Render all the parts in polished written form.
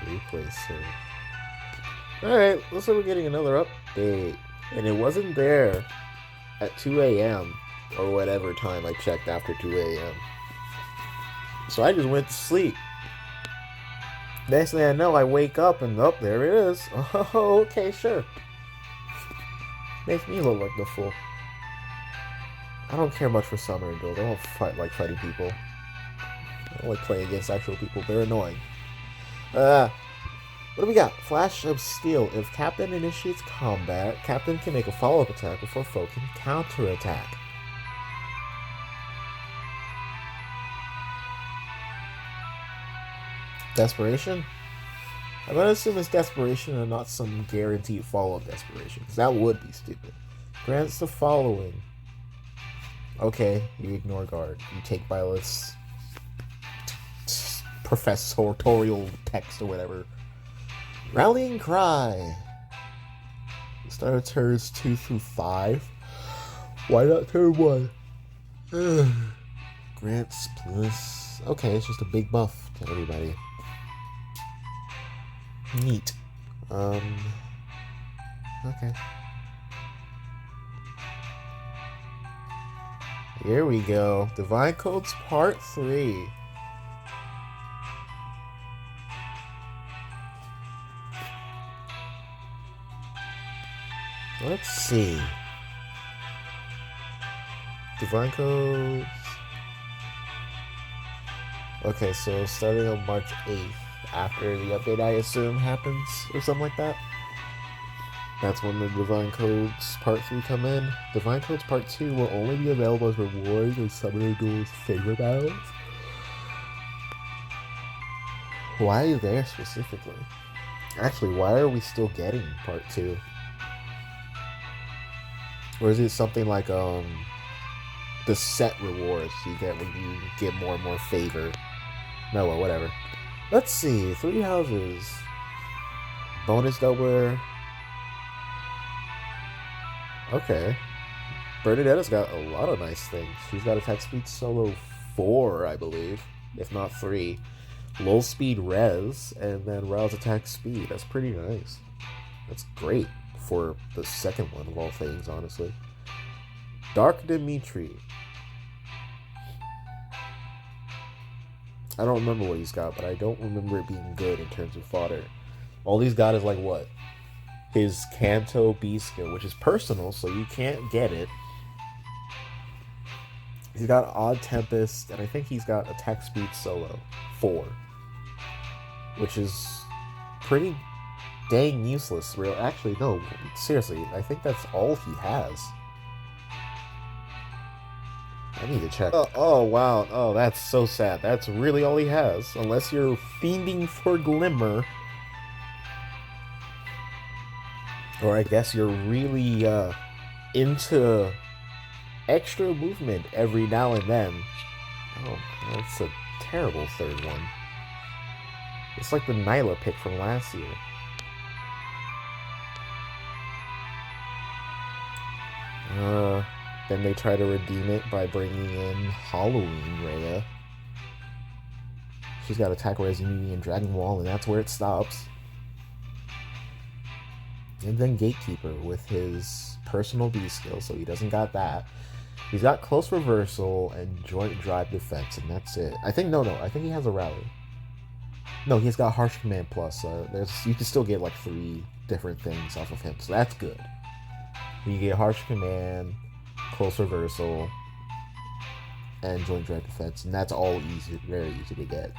Replace her. Alright, looks like we're getting another update. And it wasn't there at 2 a.m. or whatever time I checked after 2 a.m. So I just went to sleep. Next thing I know, I wake up and there it is. Oh, okay, sure. Makes me look like the fool. I don't care much for summoner builds. I don't like fighting people. I don't like playing against actual people. They're annoying. What do we got? Flash of Steel. If Captain initiates combat, Captain can make a follow-up attack before foe can counterattack. Desperation? I'm gonna assume it's desperation and not some guaranteed follow-up desperation, because that would be stupid. Grants the following. Okay, you ignore guard. You take Violet's professorial text or whatever. Rallying Cry. Start of turns 2 through 5. Why not turn 1? Grants plus. Okay, it's just a big buff to everybody. Neat. Okay. Here we go. Divine Codes Part 3. Let's see. Divine Codes. Okay, so starting on March 8th, after the update I assume happens, or something like that. That's when the Divine Codes Part 3 come in. Divine Codes Part 2 will only be available as rewards in Summoner Duel's favorite battles. Why are you there specifically? Actually, why are we still getting Part 2? Or is it something like the set rewards you get when you get more and more favor? No, well, whatever. Let's see. 3 houses. Bonus doubler. Okay. Bernadetta's got a lot of nice things. She's got attack speed solo 4, I believe. If not 3. Low speed res, and then rouse attack speed. That's pretty nice. That's great for the second one of all things, honestly. Dark Dimitri. I don't remember what he's got, but I don't remember it being good in terms of fodder. All he's got is like what? His Kanto B skill, which is personal, so you can't get it. He's got Odd Tempest, and I think he's got attack speed solo 4, which is pretty dang useless. Real, actually, no, seriously, I think that's all he has. I need to check. Oh, wow. Oh, that's so sad. That's really all he has. Unless you're fiending for Glimmer. Or I guess you're really into extra movement every now and then. Oh, that's a terrible third one. It's like the Nyla pick from last year. Then they try to redeem it by bringing in Halloween Rhea. She's got attack res immunity and Dragon Wall, and that's where it stops. And then Gatekeeper with his personal B skill, so he doesn't got that. He's got close reversal and joint drive defense, and that's it. I think I think he has a rally. No, he's got harsh command plus. You can still get like 3 different things off of him, so that's good. You get harsh command, close reversal, and joint drive defense, and that's all easy, very easy to get.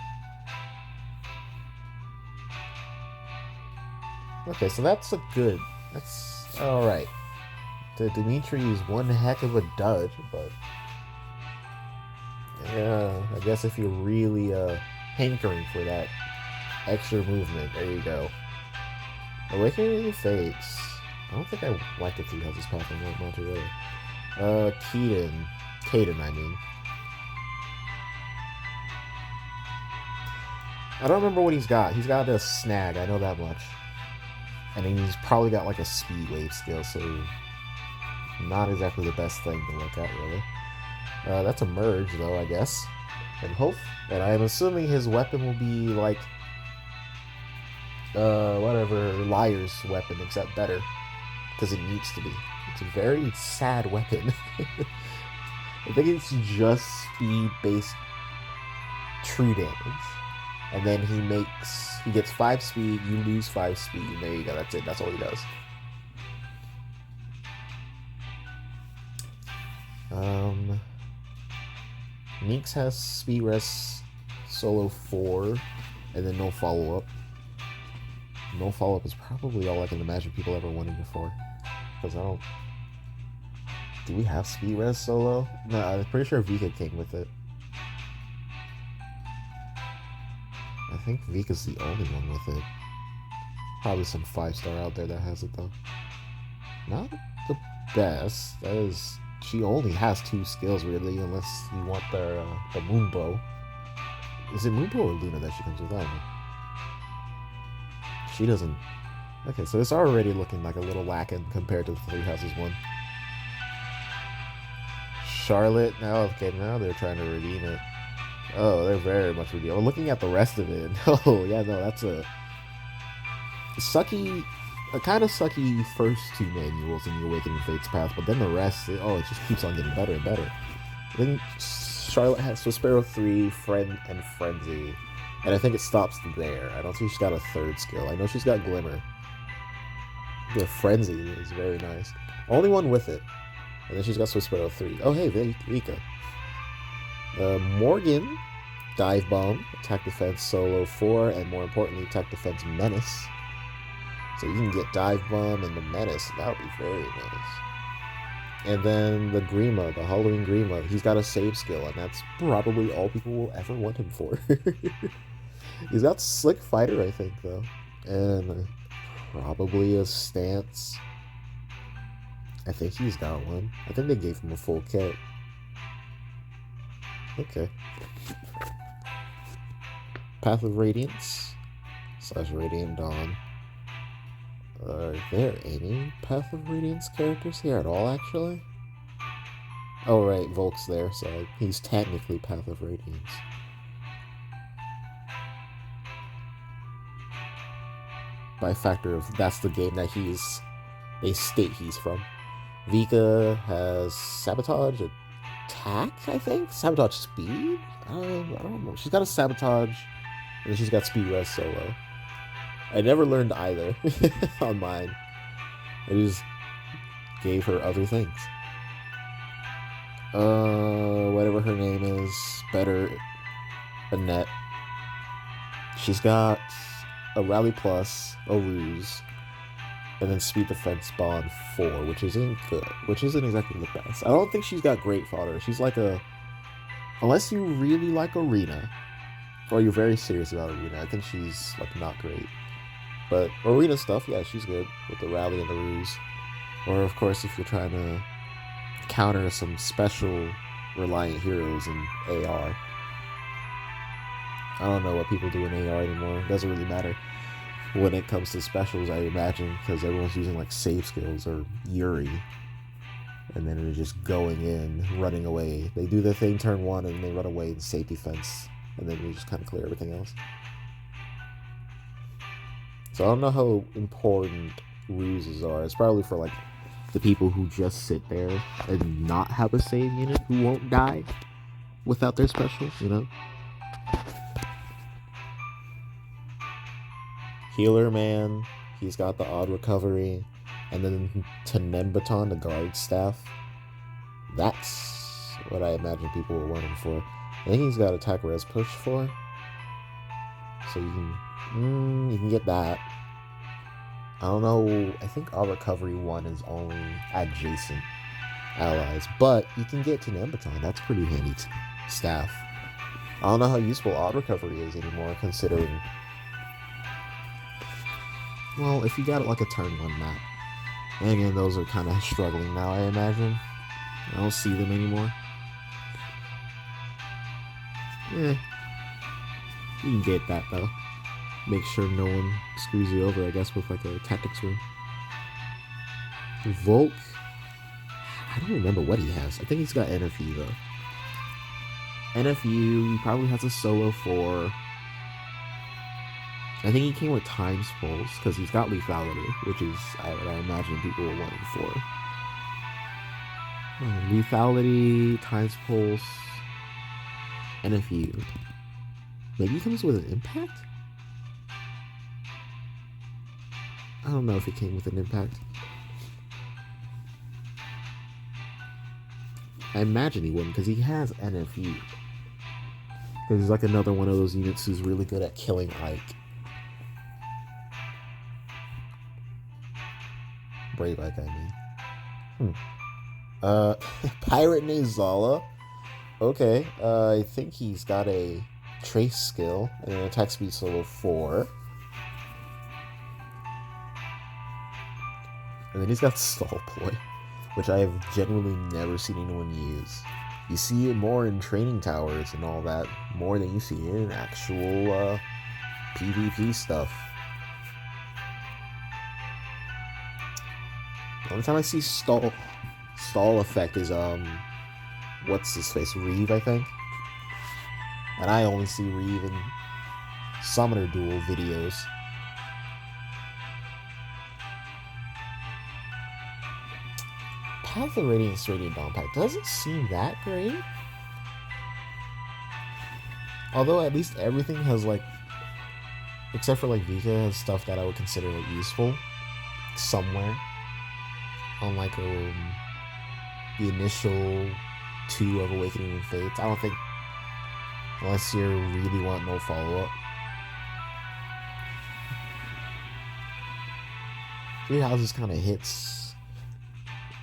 Okay, so that's alright. The Dimitri is one heck of a dud, but yeah, I guess if you're really hankering for that extra movement, there you go. Awakening of the Fates. I don't think I like the 3 houses path in Monterey. Caden, I mean. I don't remember what he's got. He's got a snag, I know that much. And then he's probably got like a speed wave skill, so not exactly the best thing to look at, really. That's a merge, though, I guess. And I'm assuming his weapon will be like whatever, Liar's weapon, except better. Because it needs to be. It's a very sad weapon. I think it's just speed-based true damage. And then he gets 5 speed, you lose 5 speed, and there you go, that's it, that's all he does. Neeks has speed res solo 4, and then no follow-up. No follow-up is probably all I can imagine people ever wanting before. Because I don't... Do we have speed res solo? No, I'm pretty sure Vika came with it. I think Vika's the only one with it. Probably some 5-star out there that has it though. Not the best. That is... She only has 2 skills really, unless you want the Moonbow. Is it Moonbow or Luna that she comes with? I don't know. She doesn't... Okay, so it's already looking like a little lacking compared to the Three Houses one. Charlotte, now they're trying to redeem it. Oh, they're very much redeeming. Looking at the rest of it, oh yeah, no, that's a kind of sucky first 2 manuals in the Awakening Fates path, but then the rest, it just keeps on getting better and better. I think Charlotte has Sparrow 3, Friend, and Frenzy, and I think it stops there. I don't think she's got a 3rd skill. I know she's got Glimmer. The Frenzy is very nice. Only one with it. And then she's got Sparrow 3. Oh, hey, Vika. Morgan, Dive Bomb, Attack Defense Solo 4, and more importantly, Attack Defense Menace. So you can get Dive Bomb and the Menace. That would be very nice. And then the Grima, the Halloween Grima, he's got a save skill, and that's probably all people will ever want him for. He's got Slick Fighter, I think, though. And probably a Stance. I think he's got one. I think they gave him a full kit. Okay. Path of Radiance / Radiant Dawn. Are there any Path of Radiance characters here at all, actually? Oh, right, Volk's there, so he's technically Path of Radiance. By factor of that's the game that they state he's from. Vika has Sabotage Attack, I think? Sabotage Speed? I don't know. She's got a Sabotage, and then she's got Speed Res Solo. I never learned either on mine. I just gave her other things. Whatever her name is, better Annette. She's got a Rally Plus, a Ruse, and then Speed Defense Bond 4, which isn't good. Which isn't exactly the best. I don't think she's got great fodder. She's like unless you really like Arena, or you're very serious about Arena, I think she's like not great. But Arena stuff, yeah, she's good with the Rally and the Ruse. Or of course, if you're trying to counter some special reliant heroes in AR. I don't know what people do in AR anymore. It doesn't really matter when it comes to specials, I imagine, because everyone's using like save skills or Yuri. And then they're just going in, running away. They do their thing turn 1 and they run away in safe defense. And then you just kind of clear everything else. So I don't know how important ruses are. It's probably for like the people who just sit there and not have a save unit who won't die without their special, you know? Healer Man, he's got the odd recovery, and then Tenembaton, the guard staff. That's what I imagine people were wanting for. I think he's got attack res push for, so you can get that. I don't know. I think odd recovery 1 is only adjacent allies, but you can get Tenembaton. That's pretty handy staff. I don't know how useful odd recovery is anymore, considering. Well, if you got it like a turn 1 map. And again, those are kind of struggling now, I imagine. I don't see them anymore. You can get that though. Make sure no one screws you over, I guess, with like a tactics room. Volk, I don't remember what he has. I think he's got NFU though. NFU, he probably has a solo 4. I think he came with Times Pulse, because he's got Lethality, which is what I imagine people were wanting for. Lethality, Times Pulse, NFU. Maybe he comes with an Impact? I don't know if it came with an Impact. I imagine he wouldn't, because he has NFU. Because he's like another one of those units who's really good at killing Ike. Brave Ike, I mean. Pirate named Zala. Okay, I think he's got a Trace skill and an attack speed solo 4. And then he's got Stall Ploy, which I have genuinely never seen anyone use. You see it more in training towers and all that, more than you see in actual PvP stuff. The only time I see stall effect is what's his face, Reeve, I think. And I only see Reeve in Summoner Duel videos. Path of Radiance Radiant Dawn Pack doesn't seem that great. Although at least everything has like, except for like Vika, has stuff that I would consider like useful somewhere. On like the initial 2 of Awakening and Fates. I don't think, unless you really want no follow-up. 3 Houses kind of hits.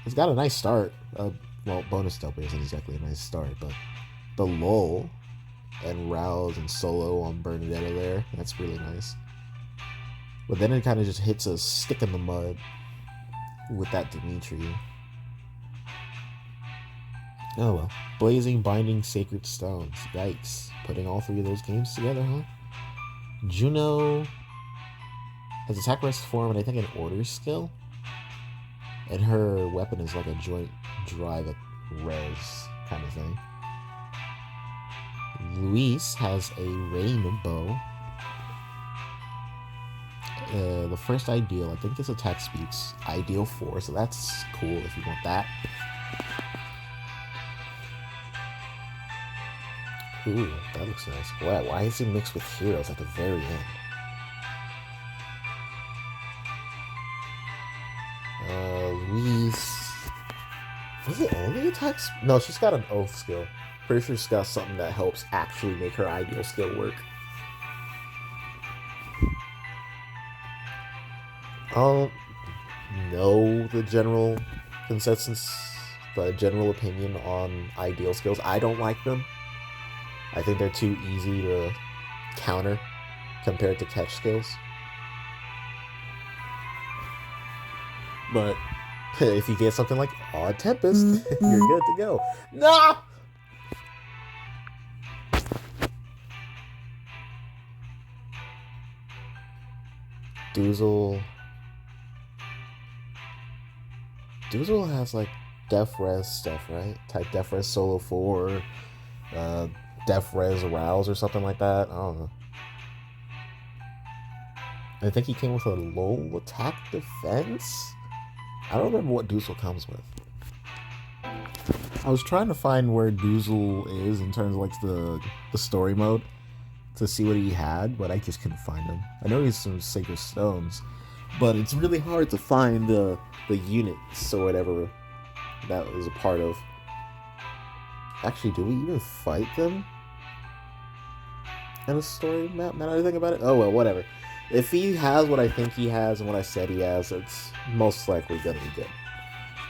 It's got a nice start. Well, bonus dope isn't exactly a nice start, but the lull and Rouse and Solo on Bernadetta there, that's really nice. But then it kind of just hits a stick in the mud with that Dimitri. Oh well. Blazing, Binding, Sacred Stones. Yikes. Putting all 3 of those games together, huh? Juno has attack rest form and I think an order skill. And her weapon is like a joint drive at res kind of thing. Luis has a rainbow. The first ideal, I think his attack speed's ideal 4, so that's cool if you want that. Ooh, that looks nice. Wow, why is he mixed with heroes at the very end? Luis. Was it only attacks? No, she's got an oath skill. Pretty sure she's got something that helps actually make her ideal skill work. I don't know the general consensus, the general opinion on ideal skills. I don't like them. I think they're too easy to counter compared to catch skills. But if you get something like Odd Tempest, you're good to go. No! Doozle has like Def Res stuff, right? Type Def Res Solo 4, Def Res Arouse or something like that. I don't know. I think he came with a low attack defense? I don't remember what Doozle comes with. I was trying to find where Doozle is in terms of like the story mode to see what he had, but I just couldn't find him. I know he's some Sacred Stones, but it's really hard to find the units or whatever that was a part of. Actually, do we even fight them in a story map? Now that I think about it. Oh well, whatever. If he has what I think he has and what I said he has, it's most likely gonna be good.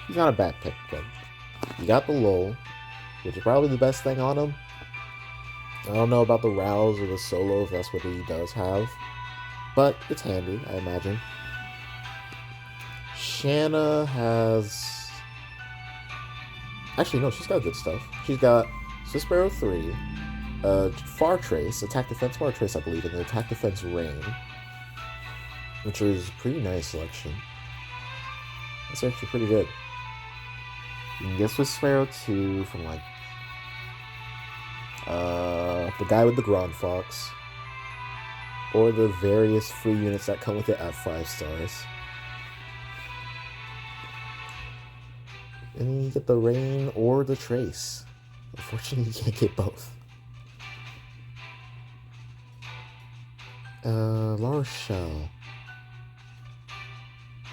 He's not a bad pick, but you got the lull, which is probably the best thing on him. I don't know about the Rouse or the Solo if that's what he does have, but it's handy, I imagine. Shanna has... Actually, no, she's got good stuff. She's got Swiss Sparrow 3, Far Trace, Attack Defense Far Trace, I believe, and the Attack Defense Rain, which is a pretty nice selection. That's actually pretty good. You can get Swiss Sparrow 2 from, like, the guy with the Grand Fox. or the various free units that come with it at 5 stars. And then you get the Rain or the Trace. Unfortunately, you can't get both. La Rochelle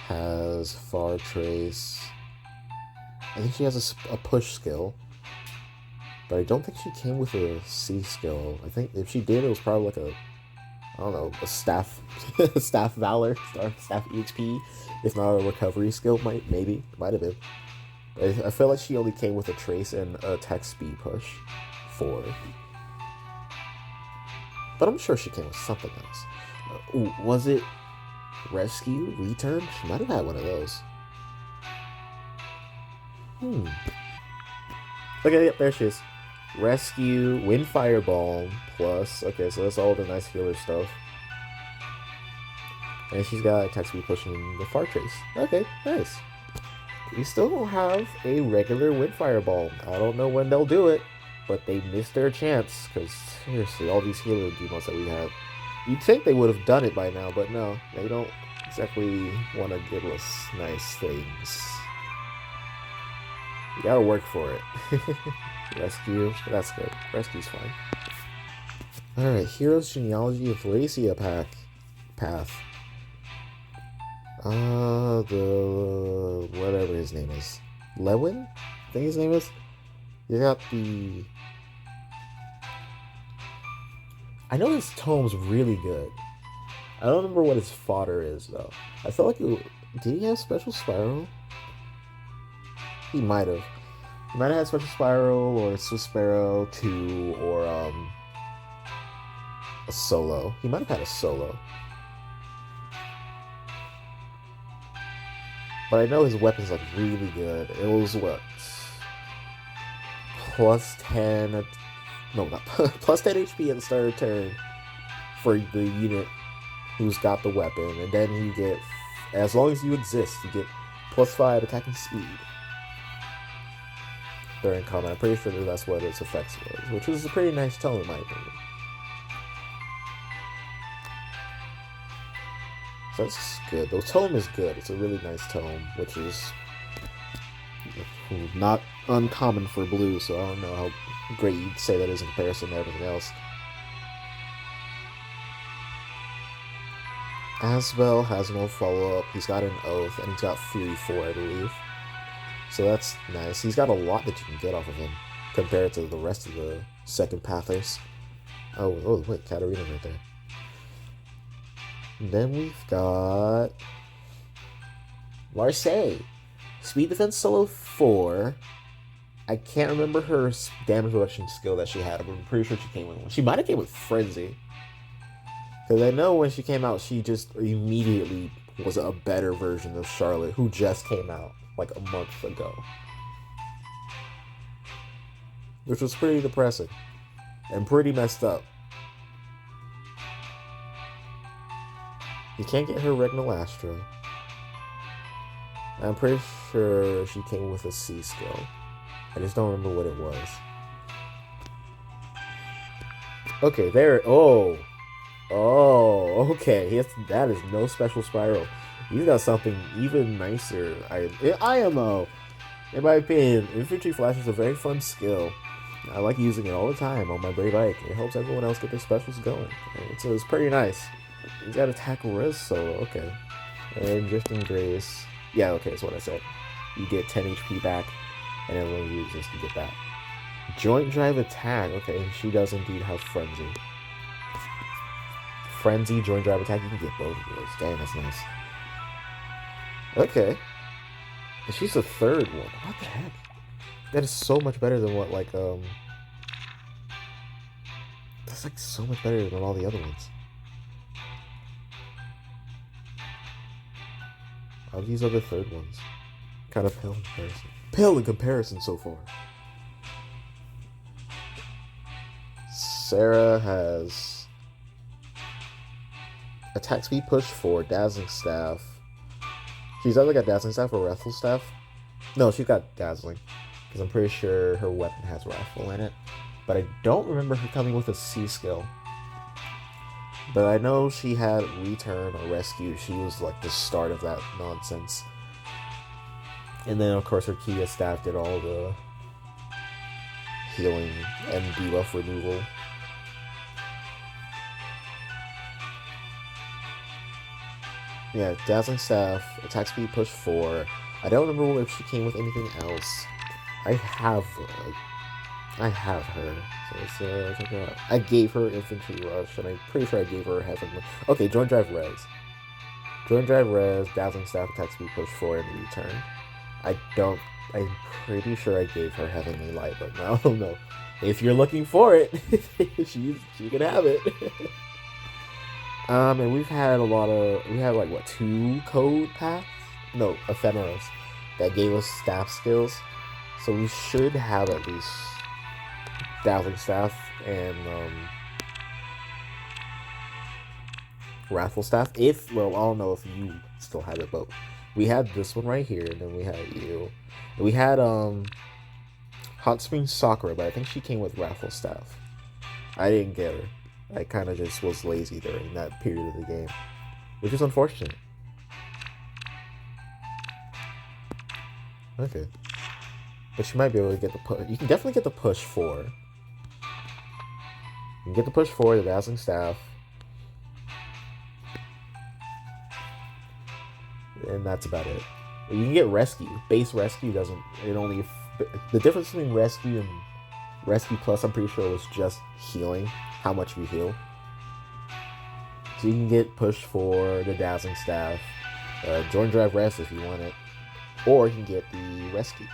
has Far Trace. I think she has a push skill. But I don't think she came with a C skill. I think if she did, it was probably like a, I don't know, a staff, staff valor, staff EXP, if not a recovery skill. Might have been. But I feel like she only came with a trace and a attack speed push, 4. But I'm sure she came with something else. Was it Rescue, Return? She might have had one of those. Okay, yep, there she is. Rescue, Wind Fireball, plus, okay, so that's all the nice healer stuff. And she's got attack speed pushing the Far Trace. Okay, nice. We still don't have a regular Wind Fireball. I don't know when they'll do it, but they missed their chance, because seriously, all these healer demons that we have, you'd think they would have done it by now, but no, they don't exactly want to give us nice things. You gotta work for it. Rescue, that's good. Rescue's fine. Alright, Hero's Genealogy of Thracia path. The whatever his name is. Lewin? I think his name is? You got the... I know his tome's really good. I don't remember what his fodder is, though. I felt like it... Did he have Special Spiral? He might have. He might have had Special Spiral, or Swift Sparrow 2, or, a solo. He might have had a solo. But I know his weapon's, like, really good. It was, what? Plus 10... No, not... plus 10 HP at the start of turn for the unit who's got the weapon. And then you get... As long as you exist, you get plus 5 attacking speed during combat. I'm pretty sure that's what its effects was, which was a pretty nice tone in my opinion. So that's good. The tome is good. It's a really nice tome, which is not uncommon for blue, so I don't know how great you'd say that is in comparison to everything else. Asbel has no follow-up. He's got an Oath, and he's got Fury 4, I believe. So that's nice. He's got a lot that you can get off of him compared to the rest of the second pathers. Oh, wait, Katarina right there. And then we've got Marseille. Speed defense solo 4. I can't remember her damage reduction skill that she had, but I'm pretty sure she came with one. She might have came with Frenzy. Because I know when she came out, she just immediately was a better version of Charlotte, who just came out like a month ago. Which was pretty depressing. And pretty messed up. You can't get her Regnal Astra. I'm pretty sure she came with a C skill. I just don't remember what it was. Okay, there. Oh, okay. That is no Special Spiral. He's got something even nicer. IMO. In my opinion, Infantry Flash is a very fun skill. I like using it all the time on my Brave Ike. It helps everyone else get their specials going. It's pretty nice. He's got Attack Res solo. Okay. And Drifting Grace. Yeah, okay, that's what I said. You get 10 HP back, and then when you resist, you get that. Joint Drive Attack. Okay, she does indeed have Frenzy. Frenzy, Joint Drive Attack. You can get both of those. Dang, that's nice. Okay. And she's the third one. What the heck? That is so much better than what, like, that's, like, so much better than all the other ones. These are the third ones. Kind of pale in comparison. Pale in comparison so far. Sarah has Attack Speed Push 4, Dazzling Staff. She's either got Dazzling Staff or Wrathful Staff. No, she's got Dazzling. Because I'm pretty sure her weapon has Wrathful in it. But I don't remember her coming with a C skill. But I know she had return or rescue. She was like the start of that nonsense. And then, of course, her Kia staff did all the healing and debuff removal. Yeah, Dazzling Staff, attack speed push 4. I don't remember if she came with anything else. I have her. So check it out. I gave her Infantry Rush, and I'm pretty sure I gave her Heavenly. Okay, Joint Drive Res. Joint Drive Res, Dazzling Staff, attack speed push 4 in return. I'm pretty sure I gave her Heavenly Light, but I don't know. If you're looking for it, she can have it. And we had like, what, 2 code paths? No, ephemerals that gave us staff skills. So we should have at least Dazzling Staff and Wrathful Staff. I don't know if you still have it, but we had this one right here, and then we had you. And we had Hot Spring Sakura, but I think she came with Wrathful Staff. I didn't get her. I kind of just was lazy during that period of the game, which is unfortunate. Okay. But you might be able to get the push. You can definitely get the push 4. You can get the push 4, the Dazzling Staff. And that's about it. You can get Rescue. Base Rescue doesn't... The difference between Rescue and Rescue Plus, I'm pretty sure, was just healing. How much you heal. So you can get push 4, the Dazzling Staff, Joint Drive Rest if you want it, or you can get the Rescue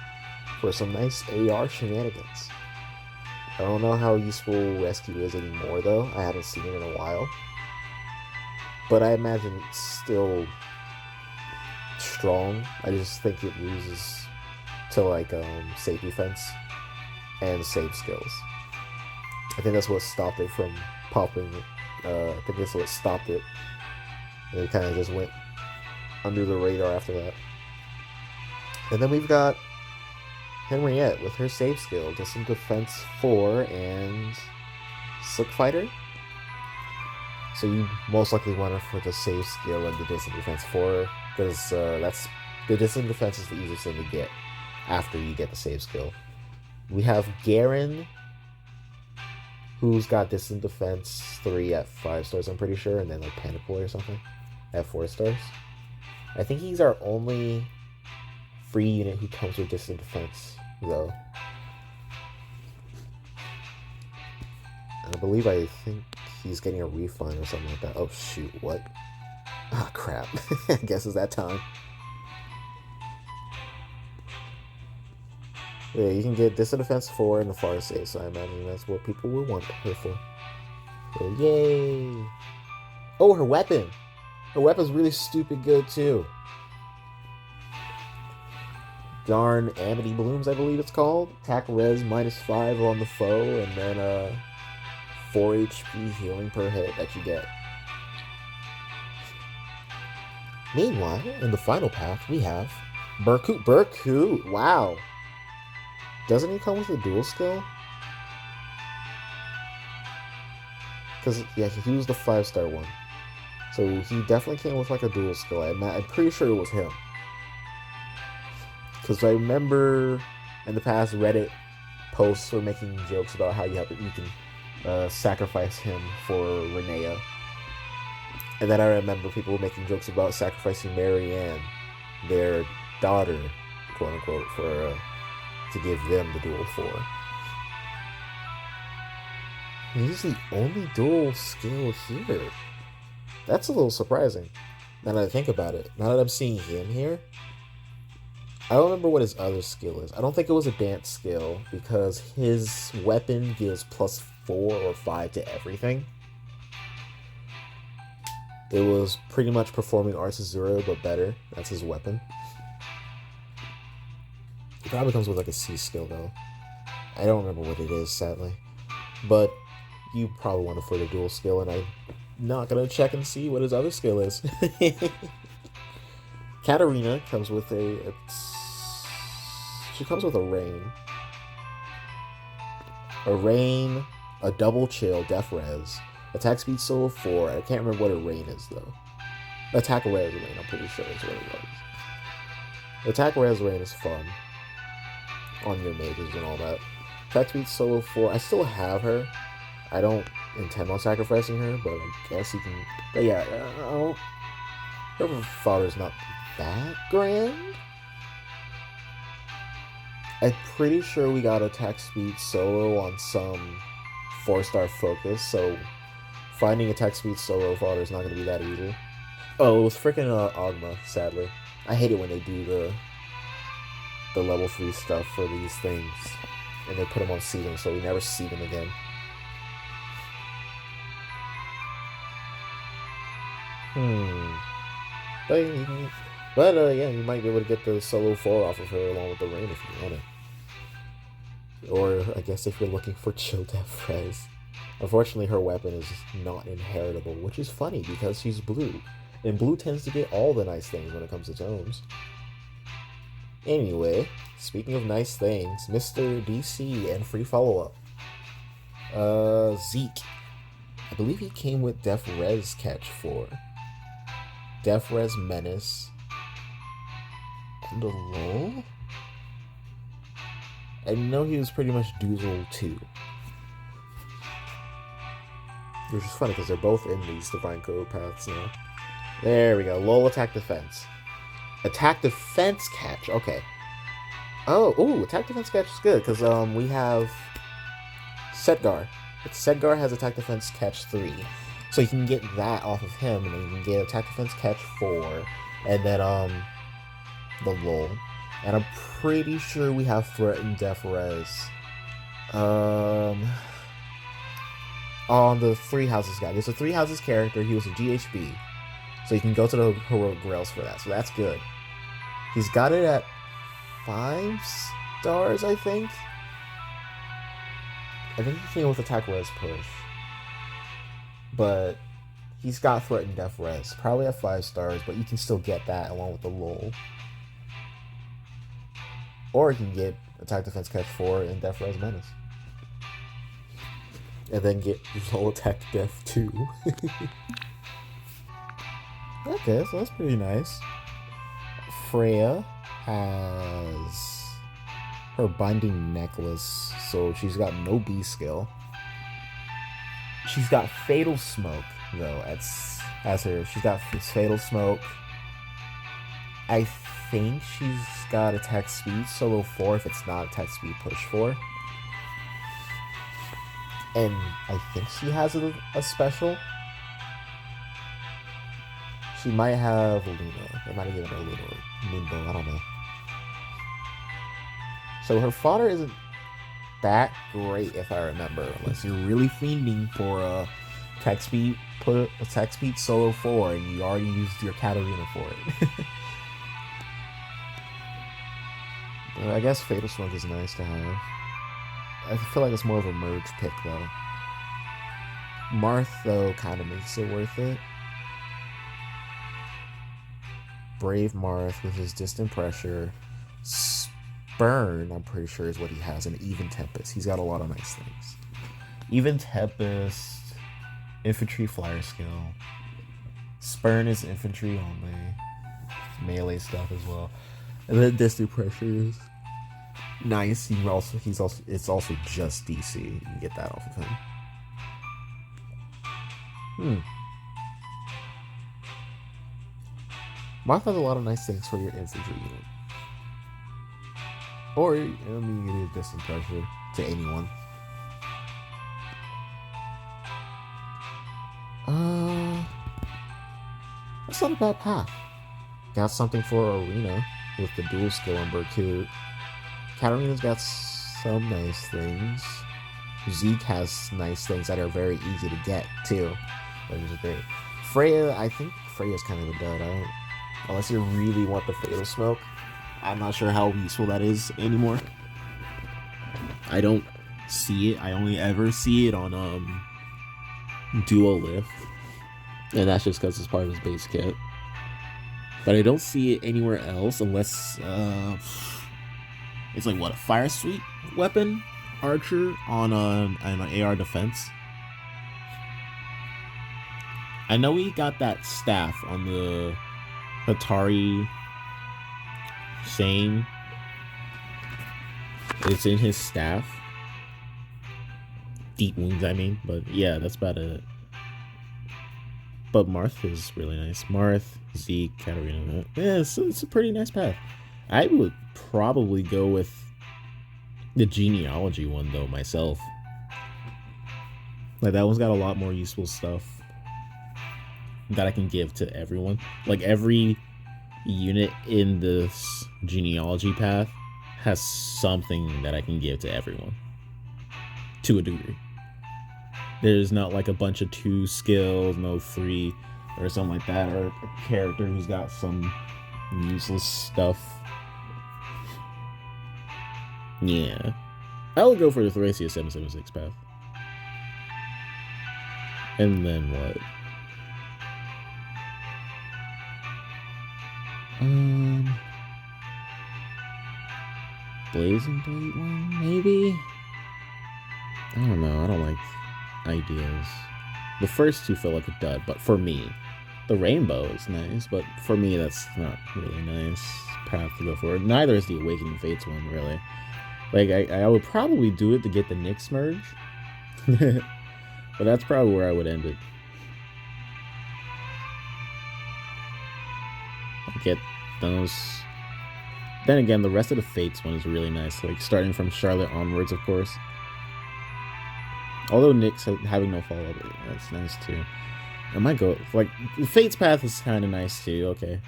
for some nice AR shenanigans. I don't know how useful Rescue is anymore though. I haven't seen it in a while, but I imagine it's still strong. I just think it loses to like safe defense and save skills. I think that's what stopped it from popping. I think that's what stopped it. And it kind of just went under the radar after that. And then we've got Henriette with her save skill, Distant Defense 4 and Slick Fighter. So you most likely want her for the save skill and the Distant Defense 4, because the Distant Defense is the easiest thing to get after you get the save skill. We have Garen, who's got Distant Defense 3 at 5 stars, I'm pretty sure, and then like Panoply or something at 4 stars. I think he's our only free unit who comes with Distant Defense, though. I think he's getting a refund or something like that. Oh shoot, what? Ah, crap. I guess it's that time. Yeah, you can get Distant Defense 4 and the Far Save, so I imagine that's what people will want her for. So, yay! Oh, her weapon! Her weapon's really stupid good, too. Darn Amity Blooms, I believe it's called. Attack res -5 on the foe, and then 4 HP healing per hit that you get. Meanwhile, in the final path, we have Berkut! Wow! Doesn't he come with a dual skill? Because, yeah, he was the 5-star one. So he definitely came with like a dual skill. I'm pretty sure it was him. Because I remember in the past Reddit posts were making jokes about how you can sacrifice him for Renea. And then I remember people were making jokes about sacrificing Marianne, their daughter, quote unquote, to give them the dual 4. He's the only dual skill here. That's a little surprising, now that I think about it. Now that I'm seeing him here, I don't remember what his other skill is. I don't think it was a dance skill, because his weapon gives +4 or 5 to everything. It was pretty much performing Ars Azura, but better. That's his weapon. It probably comes with like a C skill though. I don't remember what it is, sadly. But you probably want it for the dual skill, and I'm not gonna check and see what his other skill is. Katarina comes with she comes with a rain, a double chill, def res, Attack speed solo 4. I can't remember what a rain is though. Attack res rain, I'm pretty sure is what it was. Attack res rain is fun on your mages and all that. Attack speed solo 4. I still have her. I don't intend on sacrificing her, but I guess you can. But yeah, her father's not that grand. I'm pretty sure we got attack speed solo on some 4-star focus, so finding attack speed solo fodder is not going to be that easy. Oh, it was freaking Ogma, sadly. I hate it when they do the level 3 stuff for these things, and they put them on seeding, so we never see them again. But yeah, you might be able to get the solo 4 off of her along with the rain if you want it. Or I guess if you're looking for chill def res. Unfortunately, her weapon is not inheritable, which is funny because she's blue. And blue tends to get all the nice things when it comes to tomes. Anyway, speaking of nice things, Mr. DC and free follow-up. Zeke. I believe he came with Def Res Catch 4. Def Res Menace. And a lull? I know he was pretty much Doozle 2. Which is funny because they're both in these Divine Code paths now. There we go. Lull attack defense. Attack defense catch. Okay. Oh, attack defense catch is good because we have Sedgar. Sedgar has attack defense catch 3. So you can get that off of him, and then you can get attack defense catch 4, and then the lull. And I'm pretty sure we have threat and def res. On the Three Houses guy. There's a Three Houses character. He was a GHB. So you can go to the heroic grails for that. So that's good. He's got it at 5 stars, I think. I think he came with attack res push. But he's got threat and def res. Probably at 5 stars, but you can still get that along with the lull. Or you can get attack defense catch 4 and def res menace. And then get lull attack def 2. Okay, so that's pretty nice. Freya has her binding necklace, so she's got no B skill. She's got Fatal Smoke, though, as her. She's got Fatal Smoke. I think she's got attack speed solo 4 if it's not attack speed push 4. And I think she has a special. She might have Luna. They might have given her Luna. Moonbow, I don't know. So her fodder isn't that great if I remember, unless you're really fiending for attack speed solo 4 and you already used your Katarina for it. But I guess Fatal Smoke is nice to have. I feel like it's more of a merge pick though. Marth though kind of makes it worth it. Brave Marth with his distant pressure. Spurn, I'm pretty sure is what he has, and Even Tempest. He's got a lot of nice things. Even Tempest, infantry flyer skill. Spurn is infantry only. Melee stuff as well. And then distant pressure is nice. It's also just DC. You can get that off of him. Marth has a lot of nice things for your infantry unit. Or, you can get a distant pressure to anyone. That's not a bad path. Got something for Arena with the dual skill on Berkut. Katarina's got some nice things. Zeke has nice things that are very easy to get too, which is great. Freya, I think Freya's kind of a dud. Unless you really want the Fatal Smoke. I'm not sure how useful that is anymore. I don't see it. I only ever see it on Duo Lift. And that's just because it's part of his base kit. But I don't see it anywhere else unless it's like what, a Fire Sweep weapon archer on an AR defense. I know he got that staff on the Hatari Sane. It's in his staff. Deep wounds, I mean. But yeah, that's about it. But Marth is really nice. Marth, Zeke, Katarina. Yeah, it's a pretty nice path. I would probably go with the genealogy one, though, myself. Like, that one's got a lot more useful stuff that I can give to everyone. Like, every unit in this genealogy path has something that I can give to everyone. To a degree. There's not like a bunch of 2 skills, no 3, or something like that, or a character who's got some useless stuff. Yeah. I would go for the Thracia 776 path. And then what? Blazing Blade one, maybe? I don't know, I don't like ideas. The first 2 feel like a dud, but for me, the rainbow is nice, but for me, that's not really nice path to go for. Neither is the Awakening Fates one, really. Like, I would probably do it to get the Nyx merge, but that's probably where I would end it. Get those. Then again, the rest of the Fates one is really nice, like starting from Charlotte onwards, of course. Although Nyx having no follow-up, that's nice too. I might go, like, the Fates path is kind of nice too, okay.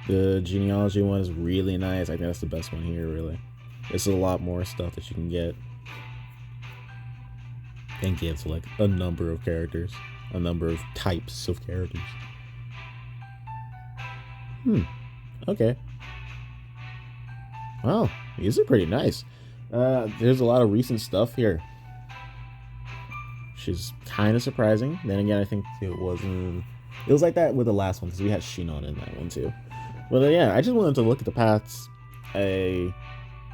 The genealogy one is really nice. I think that's the best one here, really. There's a lot more stuff that you can get. And give to, like, a number of characters. A number of types of characters. Okay. Wow, these are pretty nice. There's a lot of recent stuff here, which is kind of surprising. Then again, I think it was like that with the last one, because we had Shinon in that one too. But yeah, I just wanted to look at the paths. I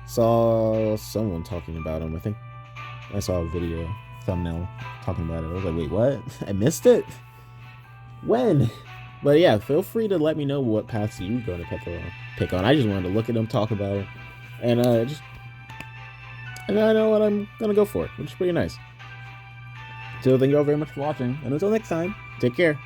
saw someone talking about them. I think I saw a video thumbnail talking about it. I was like, wait, what? I missed it? When? But yeah, feel free to let me know what paths you're going to pick on. I just wanted to look at them, talk about it, and I know what I'm going to go for, which is pretty nice. So thank you all very much for watching, and until next time, take care.